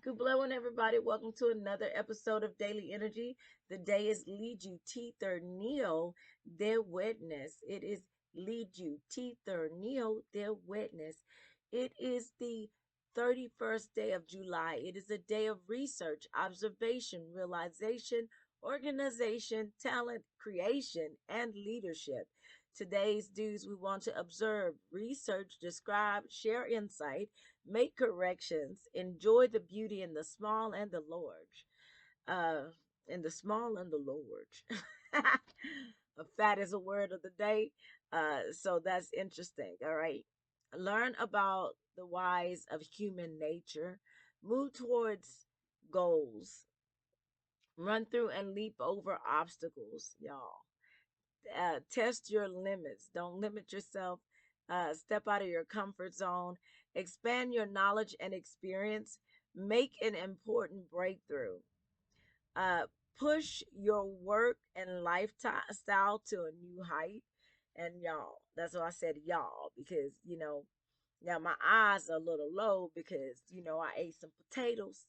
Good morning, everybody. Welcome to another episode of Daily Energy. The day is Lead You Tether Neo, their witness. It is Lead You Tether Neo, their witness. It is the 31st day of July. It is a day of research, observation, realization, organization, talent, creation, and leadership. Today's dues we want to observe, research, describe, share insight, make corrections, enjoy the beauty in the small and the large. Uh, in the small and the large. Fat is a word of the day. So that's interesting. All right. Learn about the whys of human nature. Move towards goals. Run through and leap over obstacles, y'all. Test your limits. Don't limit yourself. Step out of your comfort zone. Expand your knowledge and experience. Make an important breakthrough. Uh, Push your work and lifestyle to a new height. And y'all, that's why I said y'all, because, now my eyes are a little low because, I ate some potatoes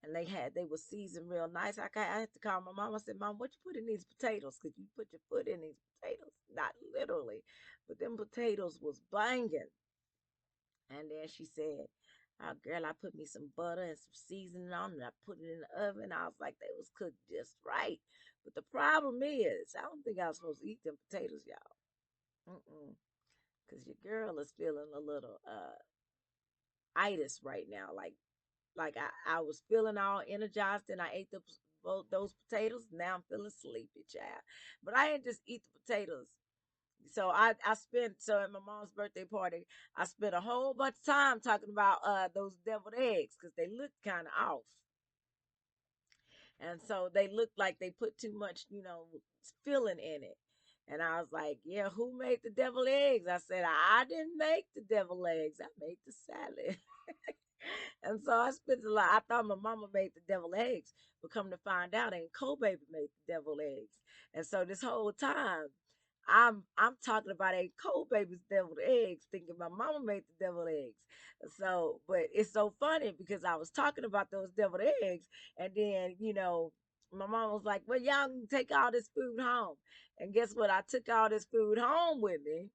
and they were seasoned real nice. I had to call my mom. I said, "Mom, what you put in these potatoes? Cause you put your foot in these potatoes, not literally, but them potatoes was banging." And then she said, "Oh, girl, I put me some butter and some seasoning on, and I put it in the oven. I was like, they was cooked just right." But the problem is, I don't think I was supposed to eat them potatoes, y'all. Cause your girl is feeling a little itis right now, like I was feeling all energized and I ate both those potatoes. Now I'm feeling sleepy, child. But I didn't just eat the potatoes. So I spent so at my mom's birthday party, I spent a whole bunch of time talking about those deviled eggs because they looked kind of off. And so they looked like they put too much, filling in it. And I was like, "Yeah, who made the deviled eggs?" I said, "I didn't make the deviled eggs. I made the salad." And so I spent a lot. I thought my mama made the deviled eggs, but come to find out, Aunt Baby made the deviled eggs. And so this whole time, I'm talking about Aunt Baby's deviled eggs, thinking my mama made the deviled eggs. So, but it's so funny because I was talking about those deviled eggs, and then my mom was like, "Well, y'all can take all this food home." And guess what? I took all this food home with me.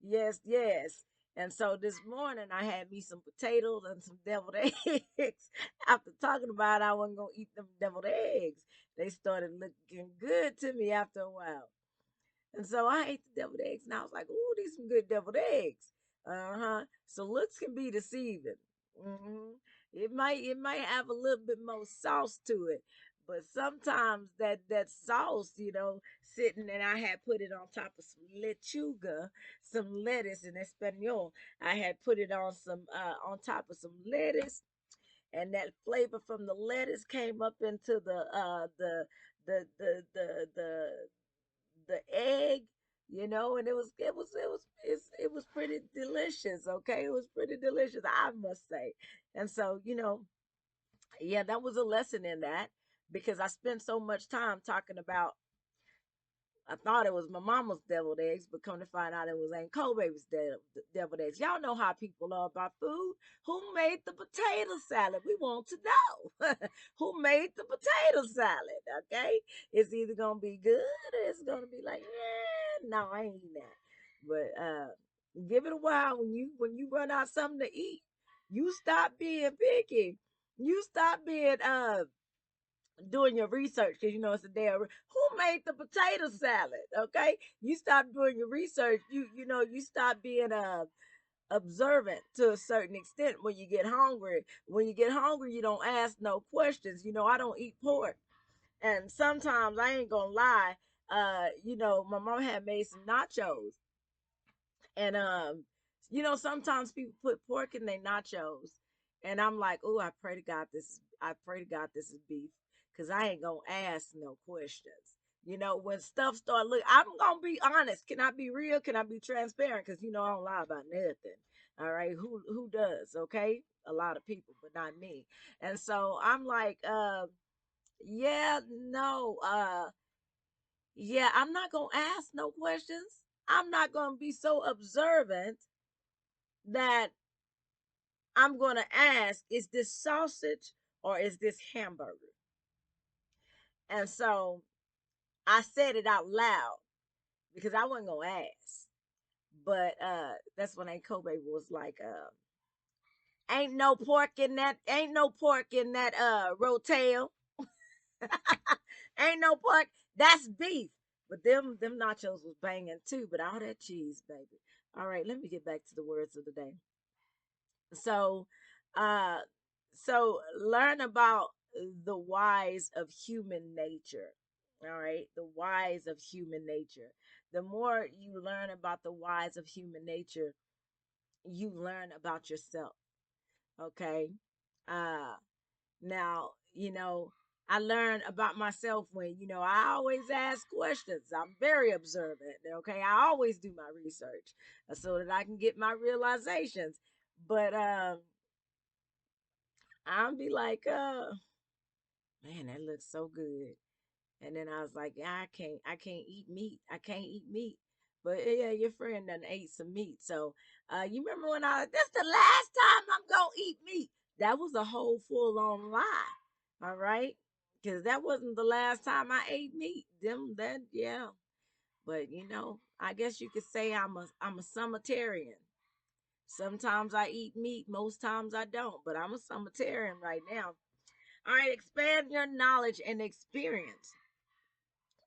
Yes, yes. And so this morning I had me some potatoes and some deviled eggs. After talking about I wasn't gonna eat them deviled eggs, they started looking good to me after a while. And so I ate the deviled eggs and I was like, "Ooh, these some good deviled eggs." Uh-huh. So looks can be deceiving. hmm it might have a little bit more sauce to it, but sometimes that sauce, sitting and I had put it on top of some lechuga, some lettuce in Espanol. I had put it on top of some lettuce, and that flavor from the lettuce came up into the the the the the egg, and it was pretty delicious. Okay, it was pretty delicious, I must say. And so, yeah, that was a lesson in that because I spent so much time talking about. I thought it was my mama's deviled eggs, but come to find out it was Aunt Baby's deviled eggs. Y'all know how people are about food. Who made the potato salad? We want to know. Who made the potato salad? Okay, it's either gonna be good or it's gonna be like, yeah, no, I ain't eating that. But give it a while. When you run out something to eat, you stop being picky. You stop being doing your research because it's a day of who made the potato salad. Okay, you stop doing your research. You stop being observant to a certain extent. When you get hungry, you don't ask no questions. I don't eat pork, and sometimes I ain't gonna lie. My mom had made some nachos, and sometimes people put pork in their nachos, and I'm like, "Oh, I pray to God this is beef, cause I ain't gonna ask no questions." When stuff start look, I'm gonna be honest. Can I be real? Can I be transparent? Cause I don't lie about nothing. All right, who does? Okay, a lot of people, but not me. And so I'm like, yeah, no, yeah, I'm not gonna ask no questions. I'm not gonna be so observant that I'm going to ask, is this sausage or is this hamburger? And so I said it out loud because I wasn't going to ask. But that's when Aunt Kobe was like, ain't no pork in that, rotel. Ain't no pork. That's beef. But them nachos was banging too, but all that cheese, baby. All right, let me get back to the words of the day. So, uh, so learn about the whys of human nature. All right, the whys of human nature. The more you learn about the whys of human nature, you learn about yourself. Okay. Uh, Now, I learn about myself when, I always ask questions. I'm very observant. Okay. I always do my research so that I can get my realizations. But I'll be like, man, that looks so good. And then I was like, yeah, I can't eat meat. I can't eat meat. But yeah, your friend done ate some meat. So you remember when this the last time I'm gonna eat meat. That was a whole full on lie. All right. Cause that wasn't the last time I ate meat. Them that yeah. But I guess you could say I'm a summitarian. Sometimes I eat meat, most times I don't, but I'm a summitarian right now. All right, expand your knowledge and experience.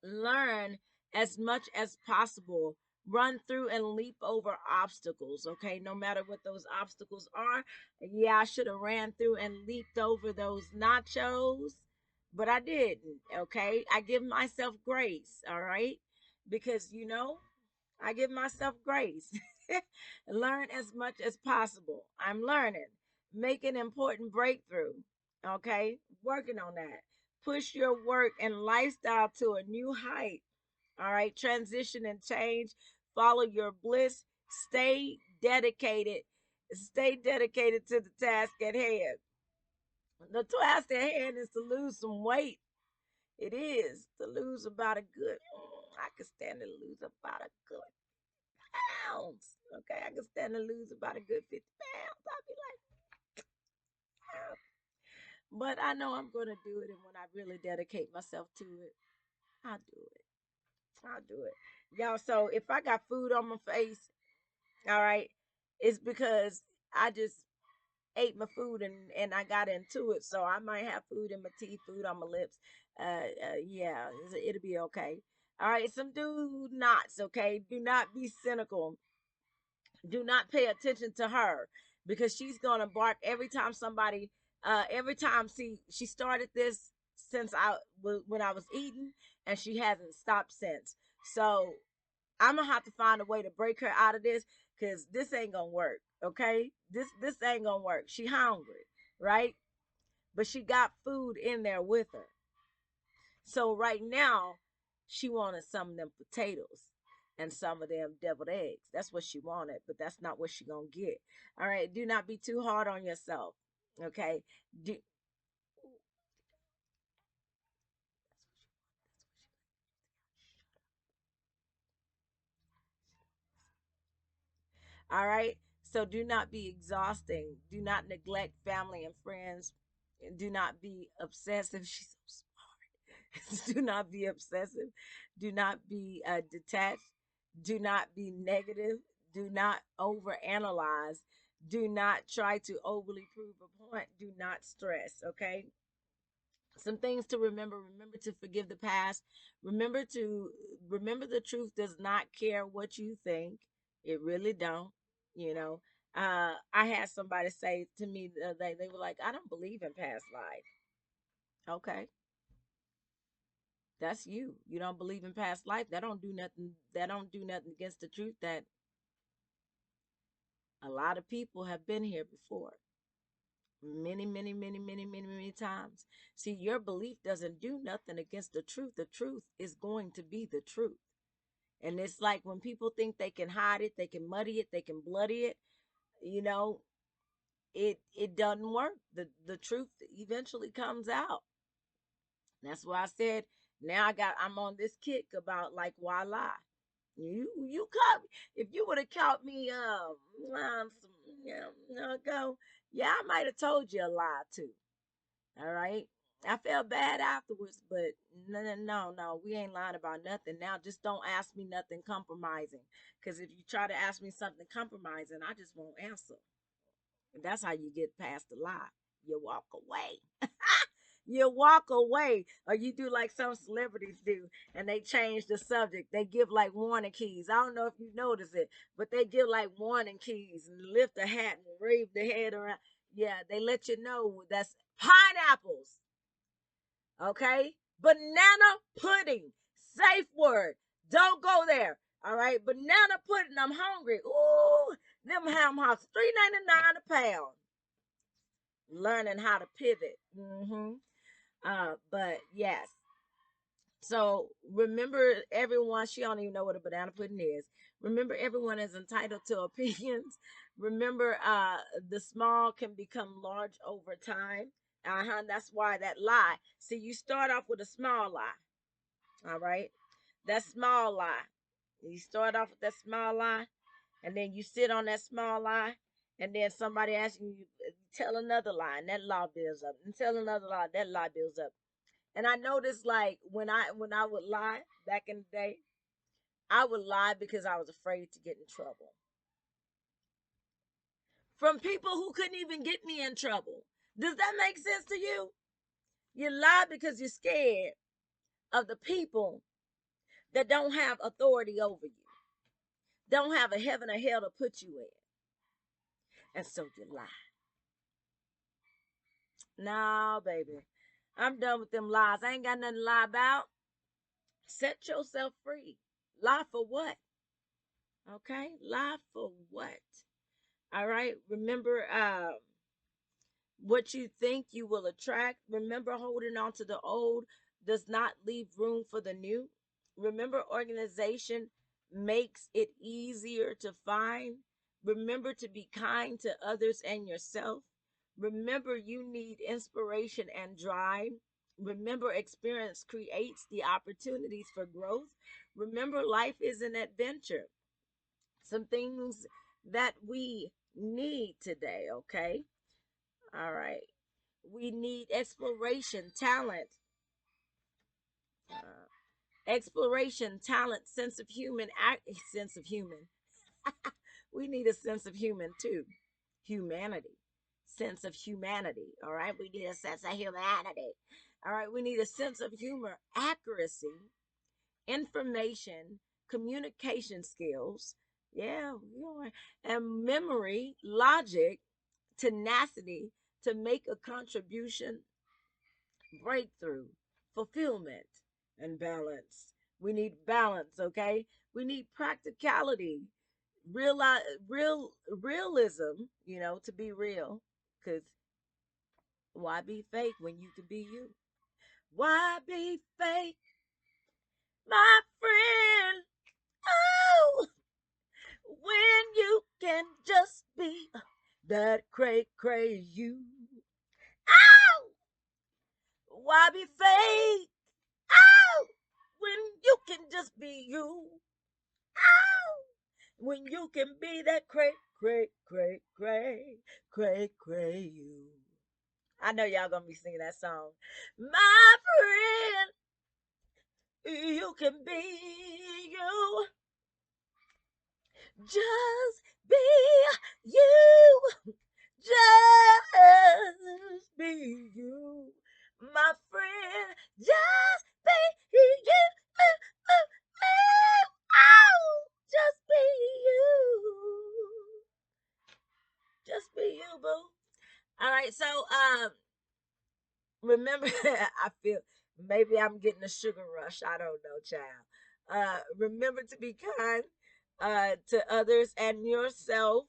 Learn as much as possible. Run through and leap over obstacles, okay? No matter what those obstacles are. Yeah, I should have ran through and leaped over those nachos, but I didn't, okay? I give myself grace, all right? Because, I give myself grace. Learn as much as possible. I'm learning. Make an important breakthrough. Okay. Working on that. Push your work and lifestyle to a new height. All right. Transition and change. Follow your bliss. Stay dedicated. Stay dedicated to the task at hand. The task at hand is to lose some weight. It is to lose about a good. I can stand to lose about a good pounds. Okay, I can stand to lose about a good 50 pounds. I'll be like, "Ah." But I know I'm going to do it. And when I really dedicate myself to it, I'll do it. I'll do it. Y'all, so if I got food on my face, all right, it's because I just ate my food and I got into it. So I might have food in my teeth, food on my lips. Yeah, it'll be okay. All right, some do nots, okay? Do not be cynical. Do not pay attention to her because she's gonna bark every time somebody every time she started this since when I was eating, and she hasn't stopped since. So I'm gonna have to find a way to break her out of this because this ain't gonna work. Okay, this ain't gonna work. She hungry, right? But she got food in there with her. So right now, she wanted some of them potatoes and some of them deviled eggs. That's what she wanted, but that's not what she gonna get. All right, do not be too hard on yourself. Okay, do, all right. So do not be exhausting. Do not neglect family and friends. Do not be obsessive. She's so smart. Do not be obsessive. Do not be detached. Do not be negative. Do not overanalyze. Do not try to overly prove a point. Do not stress. Okay. Some things to remember. Remember to forgive the past. Remember the truth does not care what you think. It really don't. You know. I had somebody say to me the other day, they were like, I don't believe in past life. Okay. That's you. You don't believe in past life. That don't do nothing. That don't do nothing against the truth that a lot of people have been here before. Many, many, many, many, many, many times. See, your belief doesn't do nothing against the truth. The truth is going to be the truth. And it's like when people think they can hide it, they can muddy it, they can bloody it, you know, it doesn't work. The truth eventually comes out. That's why I said now I'm on this kick about like why lie. You caught me. If you would have caught me some ago, Yeah, I might have told you a lie too. All right. I felt bad afterwards, but no, we ain't lying about nothing. Now, just don't ask me nothing compromising. Because if you try to ask me something compromising, I just won't answer. And that's how you get past the lie. You walk away. You walk away, or you do like some celebrities do, and they change the subject. They give like warning keys. I don't know if you notice it, but they give like warning keys and lift the hat and wave the head around. Yeah, they let you know that's pineapples. Okay, banana pudding. Safe word. Don't go there. All right, banana pudding. I'm hungry. Ooh, them ham hocks, $3.99 a pound. Learning how to pivot. But yes. So remember, everyone. She don't even know what a banana pudding is. Remember, everyone is entitled to opinions. Remember, the small can become large over time. That's why that lie. See, you start off with a small lie. All right, that small lie. You start off with that small lie, and then you sit on that small lie, and then somebody asks you, tell another lie, and that lie builds up, and tell another lie, that lie builds up. And I noticed, like, when I would lie back in the day, I would lie because I was afraid to get in trouble from people who couldn't even get me in trouble. Does that make sense to you? You lie because you're scared of the people that don't have authority over you, don't have a heaven or hell to put you in, and so you lie. Nah, baby, I'm done with them lies. I ain't got nothing to lie about. Set yourself free. Lie for what? Okay, lie for what? All right. Remember, what you think you will attract. Remember, holding on to the old does not leave room for the new. Remember, organization makes it easier to find. Remember to be kind to others and yourself. Remember, you need inspiration and drive. Remember, experience creates the opportunities for growth. Remember, life is an adventure. Some things that we need today, okay? All right. We need exploration, talent, sense of sense of human. We need a sense of human too. Humanity. Sense of humanity. All right. We need a sense of humanity. All right. We need a sense of humor, accuracy, information, communication skills. Yeah. And memory, logic, tenacity to make a contribution, breakthrough, fulfillment, and balance. We need balance, okay? We need practicality, real, realism, to be real. Because why be fake when you can be you? Why be fake, my friend? Oh, when you can just be that cray you. Oh, why be fake? Oh, when you can just be you. Ow! When you can be that cray you. I know y'all gonna be singing that song. My friend, you can be you. Just be you. Just be you. My friend, just be you. Oh, just be you. Just be you, boo. All right, so remember, I feel maybe I'm getting a sugar rush. I don't know, child. Remember to be kind to others and yourself.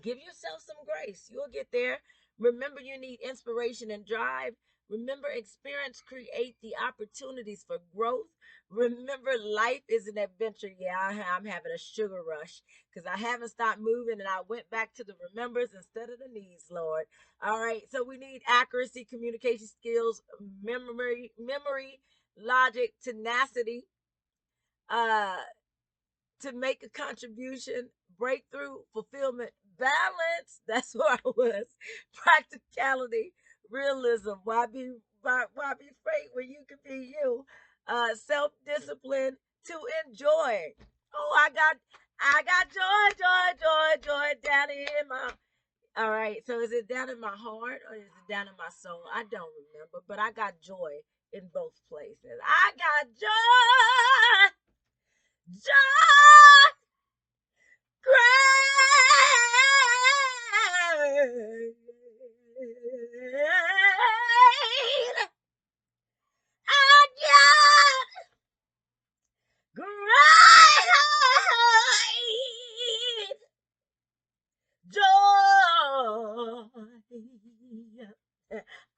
Give yourself some grace. You'll get there. Remember, you need inspiration and drive. Remember, experience create the opportunities for growth. Remember, life is an adventure. Yeah, I'm having a sugar rush because I haven't stopped moving and I went back to the remembers instead of the needs, Lord. All right, so we need accuracy, communication skills, memory, logic, tenacity, uh, to make a contribution, breakthrough, fulfillment, balance. That's where I was. Practicality, realism. Why be fake when you can be you? Self discipline to enjoy. Oh, I got joy down in my. All right. So is it down in my heart or is it down in my soul? I don't remember, but I got joy in both places. I got joy, joy, great. I got great joy.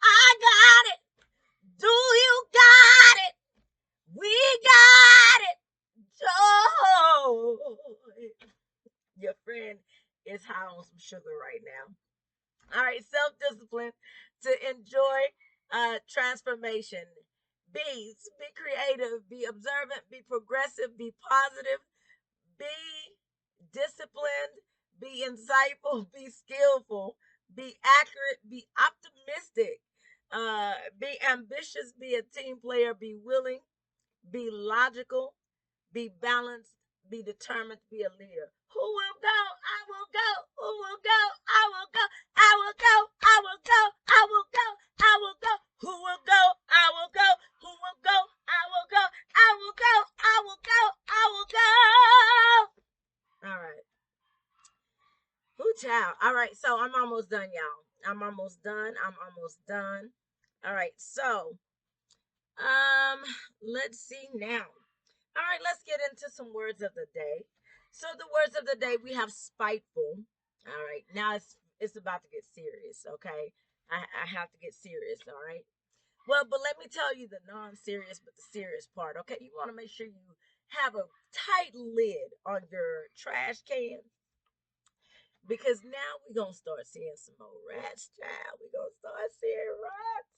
I got it. Do you got it? We got it. Joy. Your friend is high on some sugar right now. All right, self discipline to enjoy transformation. Be creative, be observant, be progressive, be positive, be disciplined, be insightful, be skillful, be accurate, be optimistic, be ambitious, be a team player, be willing, be logical, be balanced, be determined, be a leader. Who will go? I will go. Who will go? I will go. I will go. I will go. I will go. I will go. Who will go? I will go. Who will go? I will go. I will go. I will go. I will go. All right. Who child? All right. So I'm almost done, y'all. I'm almost done. I'm almost done. All right. So, um, let's see now. All right, let's get into some words of the day. So the words of the day we have spiteful. All right, now it's about to get serious. Okay, I have to get serious. All right. Well, but let me tell you the non-serious, but the serious part. Okay, you want to make sure you have a tight lid on your trash can because now we're gonna start seeing some more rats, child. We're gonna start seeing rats.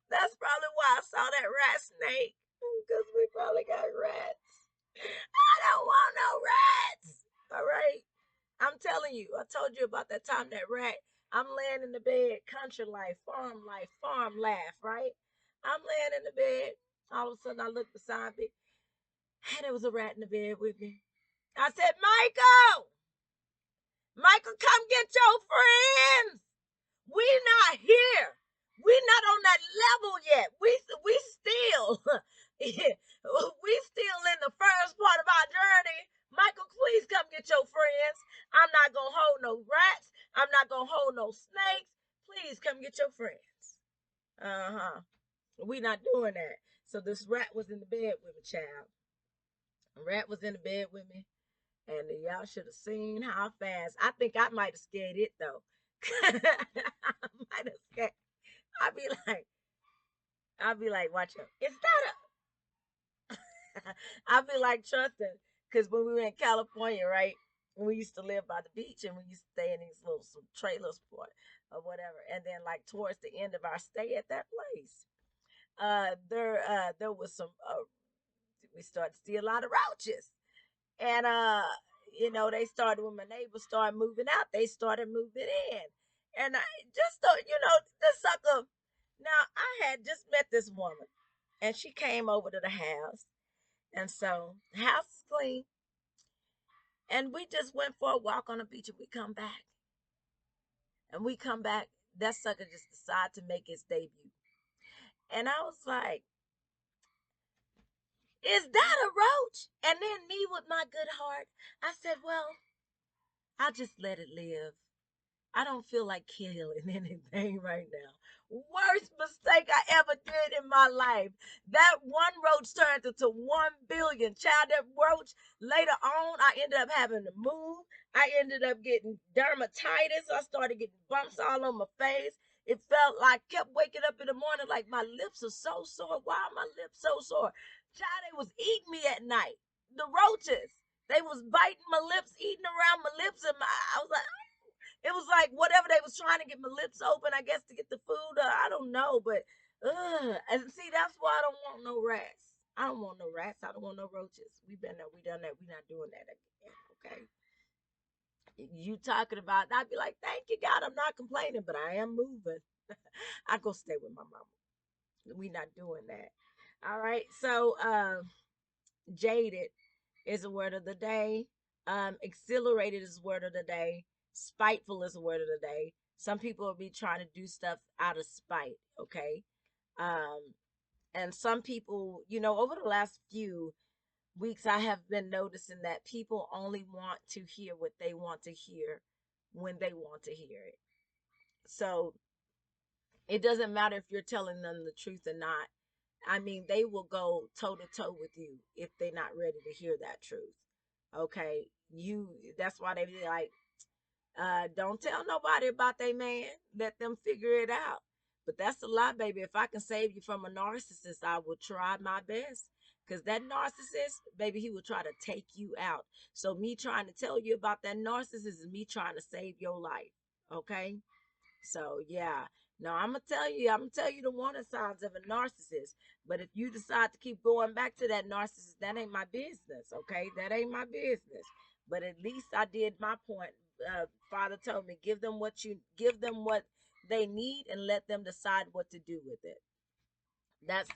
That's probably why I saw that rat snake because we probably got rats. I don't want no rats. All right. I'm telling you, I told you about that time that rat. I'm laying in the bed, country life, farm laugh, right? I'm laying in the bed. All of a sudden, I look beside me, and there was a rat in the bed with me. I said, Michael, Michael, come get your friends. We not here. We not on that level yet. We still we still in the first part of our journey. Michael, please come get your friends. I'm not gonna hold no rats. I'm not gonna hold no snakes. Please come get your friends. Uh-huh. We not doing that. So this rat was in the bed with me, child. The rat was in the bed with me. And y'all should have seen how fast. I think I might have scared it though. I might have scared. I'd be like, watch out. Is that a? I'd be like trusting, because when we were in California, right? We used to live by the beach, and we used to stay in these little some trailers or whatever. And then, like towards the end of our stay at that place, there was some. We started to see a lot of roaches, and they started when my neighbors started moving out. They started moving in, and I just thought, the sucker. Now I had just met this woman, and she came over to the house, and so the house is clean, and we just went for a walk on the beach, and we come back. That sucker just decided to make its debut, and I was like, "Is that a roach?" And then me with my good heart, I said, "Well, I'll just let it live. I don't feel like killing anything right now." Worst mistake I ever did in my life. That one roach turned into 1 billion. Child, that roach, later on, I ended up having to move. I ended up getting dermatitis. I started getting bumps all on my face. It felt like I kept waking up in the morning like my lips are so sore. Why are my lips so sore? Child, they was eating me at night. The roaches. They was biting my lips, eating around my lips, and I was like, it was like whatever they was trying to get my lips open, I guess, to get the food. I don't know, but and see, that's why I don't want no rats. I don't want no rats. I don't want no roaches. We been there, we done that. We not doing that again. Okay. You talking about, I'd be like, thank you, God, I'm not complaining, but I am moving. I go stay with my mama. We not doing that. All right. So jaded is a word of the day. Exhilarated is a word of the day. Spiteful is a word of the day. Some people will be trying to do stuff out of spite. Okay. Um, and some people, over the last few weeks, I have been noticing that people only want to hear what they want to hear when they want to hear it. So it doesn't matter if you're telling them the truth or not. I mean, they will go toe to toe with you if they're not ready to hear that truth. Okay. That's why they be like, don't tell nobody about they man. Let them figure it out. But that's a lie, baby. If I can save you from a narcissist, I will try my best. Because that narcissist, baby, he will try to take you out. So me trying to tell you about that narcissist is me trying to save your life. Okay. So yeah, no, I'm gonna tell you the warning signs of a narcissist. But if you decide to keep going back to that narcissist, that ain't my business. Okay, that ain't my business. But at least I did my point. Father told me, give them what they need and let them decide what to do with it. That's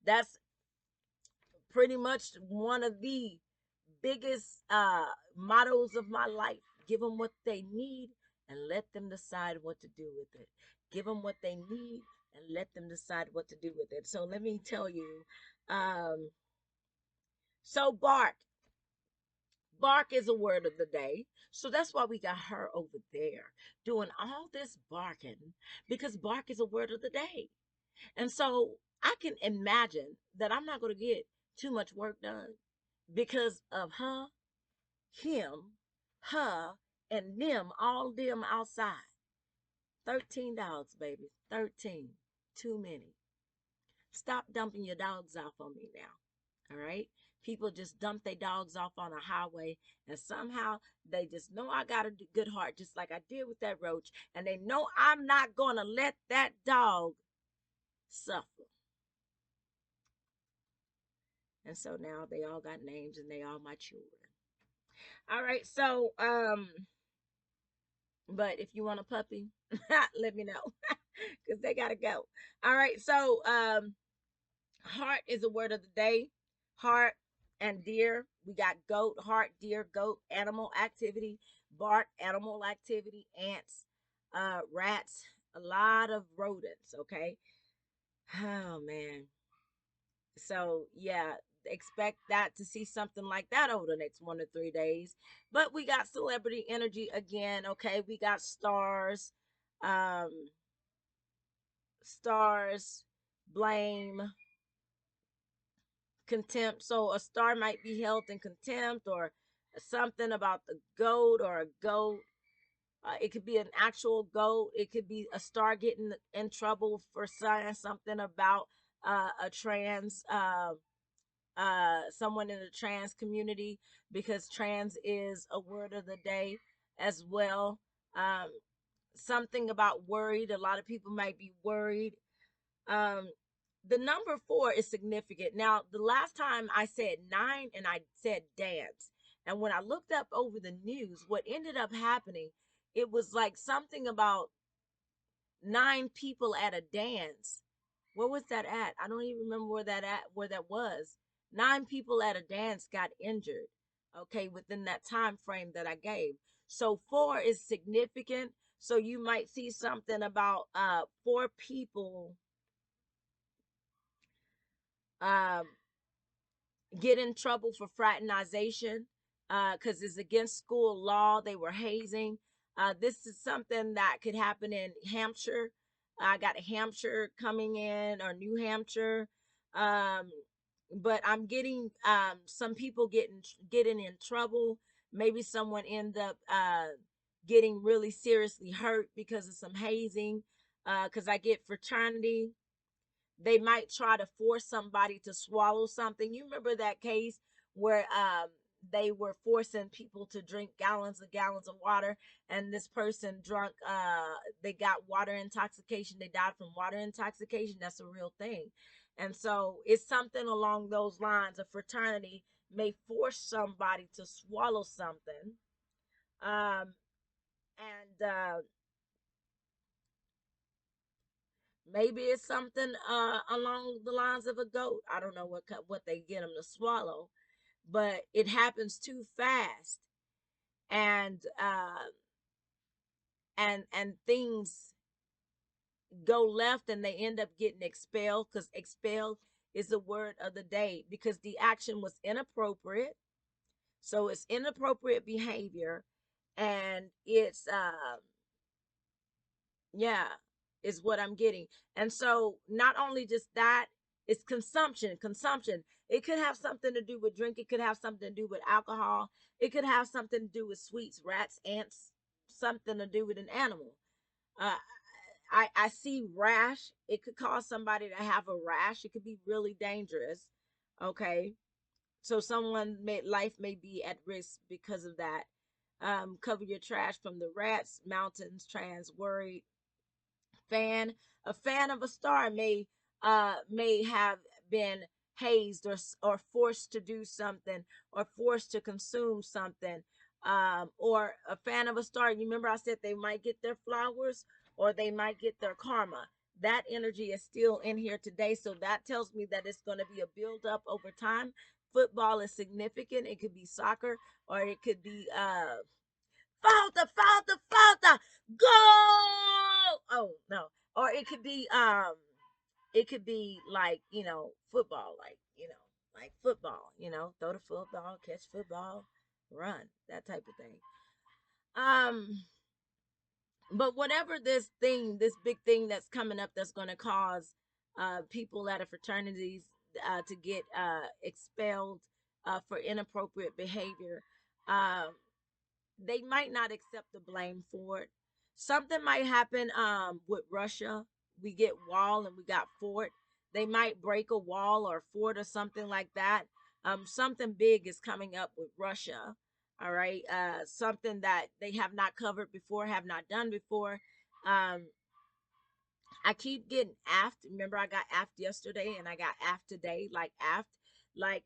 that's pretty much one of the biggest mottos of my life. Give them what they need and let them decide what to do with it. Give them what they need and let them decide what to do with it. So let me tell you, um, so bark is a word of the day. So that's why we got her over there doing all this barking, because bark is a word of the day. And so I can imagine that I'm not going to get too much work done because of her, him, her, and them, all them outside. 13 dogs, baby. 13. Too many. Stop dumping your dogs off on me now. All right? People just dump their dogs off on a highway, and somehow they just know I got a good heart, just like I did with that roach, and they know I'm not going to let that dog suffer. And so now they all got names and they all my children. All right, so but if you want a puppy, let me know because they gotta go. All right, so heart is a word of the day. Heart and deer. We got goat, heart, deer, goat, animal activity, bark, animal activity, ants, rats, a lot of rodents. Okay. Oh man. So yeah, expect that to see something like that over the next 1 to 3 days. But we got celebrity energy again. Okay, we got stars, um, stars, blame, contempt. So a star might be held in contempt, or something about the goat or a goat. It could be an actual goat. It could be a star getting in trouble for saying something about a trans someone in the trans community, because trans is a word of the day as well. Um, Something about worried. A lot of people might be worried. Um, the number 4 is significant. Now, the last time I said 9 and I said dance. And when I looked up over the news, what ended up happening, it was like something about 9 people at a dance. Where was that at? I don't even remember where that was. 9 people at a dance got injured. Okay, within that time frame that I gave. So 4 is significant. So you might see something about 4 people um get in trouble for fraternization, because it's against school law. They were hazing. This is something that could happen in Hampshire. I got Hampshire coming in, or New Hampshire. Um, but I'm getting some people getting in trouble. Maybe someone end up getting really seriously hurt because of some hazing. Because I get fraternity, they might try to force somebody to swallow something. You remember that case where they were forcing people to drink gallons of water, and this person drunk they got water intoxication. They died from water intoxication. That's a real thing. And so it's something along those lines. A fraternity may force somebody to swallow something. And maybe it's something along the lines of a goat. I don't know what they get them to swallow, but it happens too fast, and and things go left, and they end up getting expelled, because expelled is the word of the day, because the action was inappropriate. So it's inappropriate behavior, and it's yeah, is what I'm getting. And so not only just that, it's consumption. It could have something to do with drink, it could have something to do with alcohol, it could have something to do with sweets, rats, ants, something to do with an animal. uh I see rash. It could cause somebody to have a rash. It could be really dangerous. Okay, so someone life may be at risk because of that. Cover your trash from the rats, mountains, trans, worried, fan. A fan of a star may have been hazed, or forced to do something, or forced to consume something. Or a fan of a star, you remember I said they might get their flowers, or they might get their karma. That energy is still in here today, so that tells me that it's going to be a build up over time. Football is significant. It could be soccer, or it could be falta, falta, falta, goal. Oh no. Or it could be like, football, like, like football, throw the football, catch football, run, that type of thing. Um, but whatever this big thing that's coming up, that's going to cause people at a fraternities to get expelled for inappropriate behavior. Um, they might not accept the blame for it. Something might happen with Russia. We get wall and we got fort. They might break a wall or fort or something like that. Something big is coming up with Russia. All right. Something that they have not covered before, have not done before. Um, I keep getting aft. Remember, I got aft yesterday, and I got aft today, like aft, like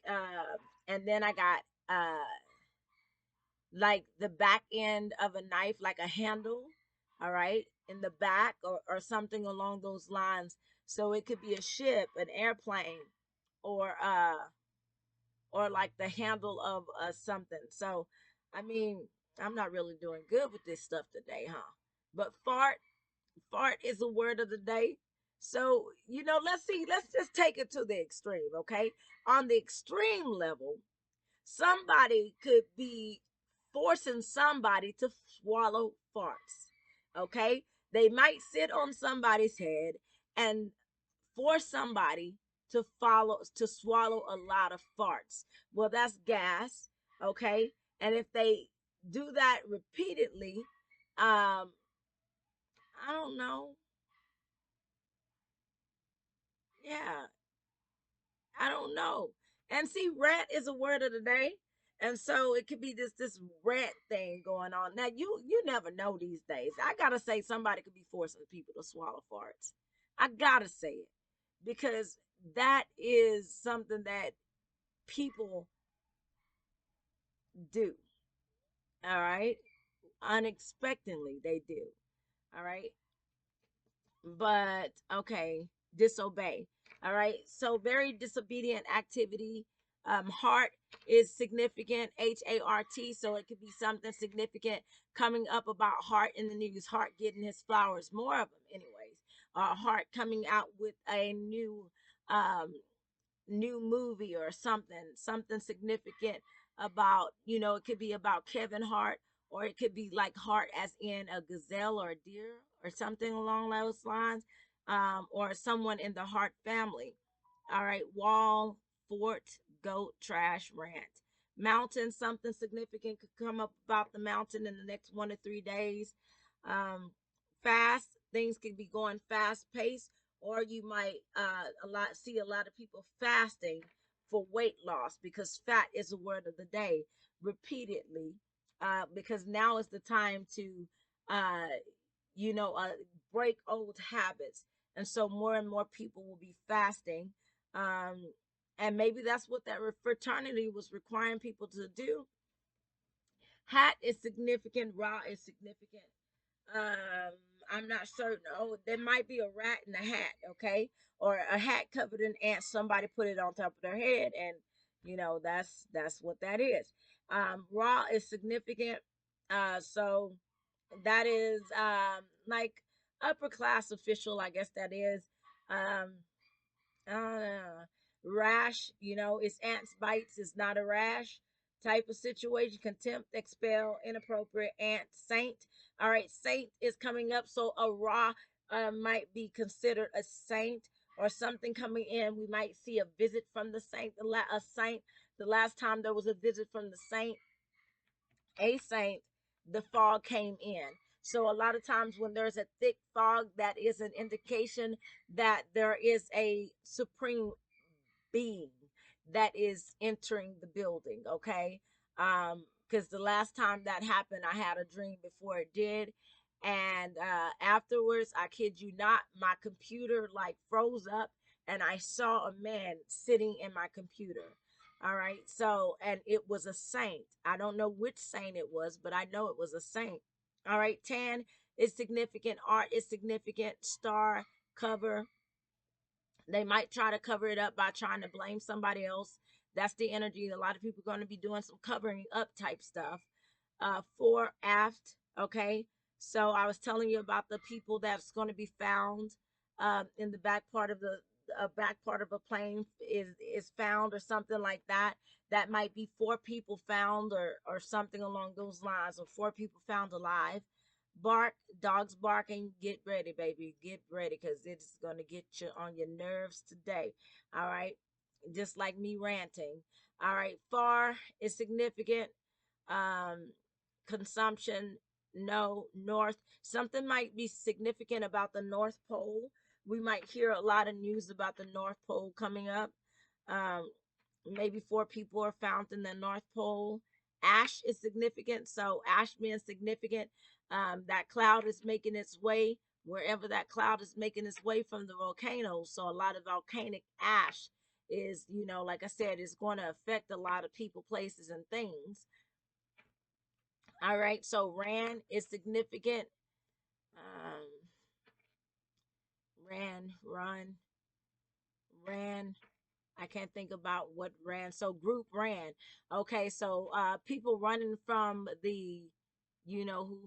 and then I got like the back end of a knife, like a handle, all right, in the back, or something along those lines. So it could be a ship, an airplane, or like the handle of something. So I mean, I'm not really doing good with this stuff today, huh? But fart is a word of the day. So, let's see, let's just take it to the extreme, okay? On the extreme level, somebody could be forcing somebody to swallow farts. Okay? They might sit on somebody's head and force somebody to swallow a lot of farts. Well, that's gas, okay? And if they do that repeatedly, I don't know. Yeah, I don't know. And see, rat is a word of the day. And so it could be this rat thing going on. Now you never know these days. I gotta say, somebody could be forcing people to swallow farts. I gotta say it, because that is something that people do. All right, unexpectedly they do. All right, but okay, disobey. All right, so very disobedient activity. Heart is significant, HART, so it could be something significant coming up about Heart in the news. Heart getting his flowers, more of them anyways. Heart coming out with a um new movie, or something significant about, it could be about Kevin Hart, or it could be like Hart as in a gazelle or a deer, or something along those lines. Or someone in the Hart family. All right, wall, fort, goat, trash, rant. Mountain, something significant could come up about the mountain in the next 1 to 3 days. um Fast, things could be going fast paced, or you might see a lot of people fasting for weight loss, because fat is a word of the day repeatedly. Because now is the time to uh, you know uh, break old habits, and so more and more people will be fasting. um, and maybe that's what that fraternity was requiring people to do. Hat is significant, ra is significant. Um, I'm not certain. Oh, there might be a rat in a hat, okay, or a hat covered in ants. Somebody put it on top of their head, and that's what that is. Ra is significant. So that is like upper class official, I guess that is. Um, Rash, it's ants bites, it's not a rash type of situation. Contempt, expel, inappropriate, ant, saint. All right, saint is coming up. So a raw might be considered a saint or something coming in. We might see a visit from the saint. A saint. The last time there was a visit from the saint, a saint, the fog came in. So a lot of times when there's a thick fog, that is an indication that there is a supreme being that is entering the building. Okay. Because the last time that happened, I had a dream before it did. And afterwards, I kid you not, my computer like froze up and I saw a man sitting in my computer. All right. So, and it was a saint. I don't know which saint it was, but I know it was a saint. All right. Tan is significant. Art is significant. Star, cover, they might try to cover it up by trying to blame somebody else. That's the energy. A lot of people are going to be doing some covering up type stuff. Fore, aft. Okay. So I was telling you about the people that's going to be found in the back part of the back part of a plane is found or something like that. That might be four people found or something along those lines, or four people found alive. Bark, dogs barking. Get ready, baby. Get ready, because it's going to get you on your nerves today. All right. Just like me ranting. All right. Far is significant. Um, Consumption, no. North, something might be significant about the North Pole. We might hear a lot of news about the North Pole coming up. Um, Maybe four people are found in the North Pole. Ash is significant. So ash being significant, that cloud is making its way wherever that cloud is making its way from the volcano. So a lot of volcanic ash is, like I said, is going to affect a lot of people, places, and things. All right. So Ran is significant. Um, run, ran. I can't think about what ran. So group ran. Okay, so people running from the you know who.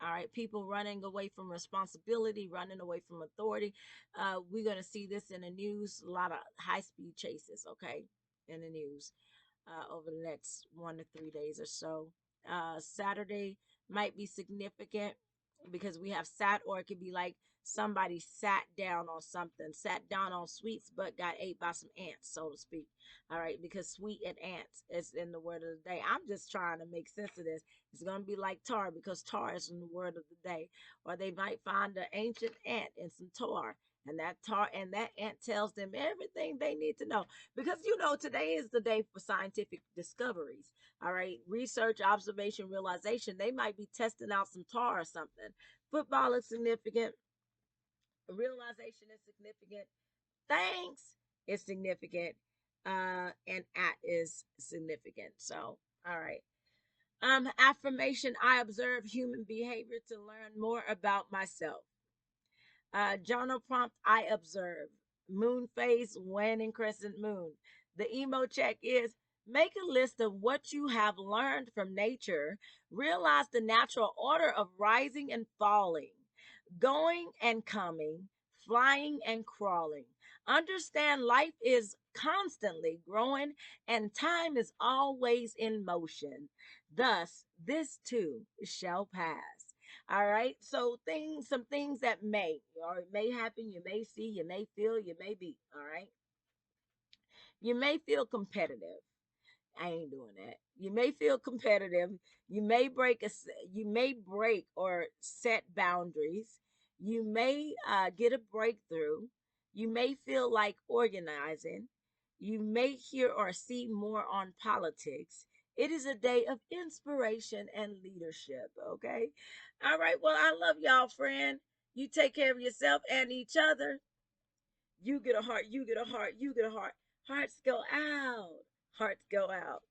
All right, people running away from responsibility, running away from authority. We're gonna see this in the news. A lot of high speed chases. Okay, in the news over the next 1 to 3 days or so. Saturday might be significant because we have sat, or it could be like somebody sat down on something, sat down on sweets, but got ate by some ants, so to speak. All right, because sweet and ants is in the word of the day. I'm just trying to make sense of this. It's going to be like tar, because tar is in the word of the day. Or they might find an ancient ant and some tar, and that ant tells them everything they need to know, because today is the day for scientific discoveries. All right, research, observation, realization. They might be testing out some tar or something. Football is significant. Realization is significant. Thanks is significant. And at is significant. So, all right. Affirmation: I observe human behavior to learn more about myself. Journal prompt: I observe moon phase, waning crescent moon. The emo check is: make a list of what you have learned from nature. Realize the natural order of rising and falling, going and coming, flying and crawling. Understand life is constantly growing and time is always in motion. Thus, this too shall pass. All right. So some things that may, or it may happen, you may see, you may feel, you may be. All right. You may feel competitive. I ain't doing that. You may feel competitive. You may break or set boundaries. You may get a breakthrough. You may feel like organizing. You may hear or see more on politics. It is a day of inspiration and leadership. Okay. All right. Well, I love y'all, friend. You take care of yourself and each other. You get a heart. You get a heart. You get a heart. Hearts go out. Hearts go out.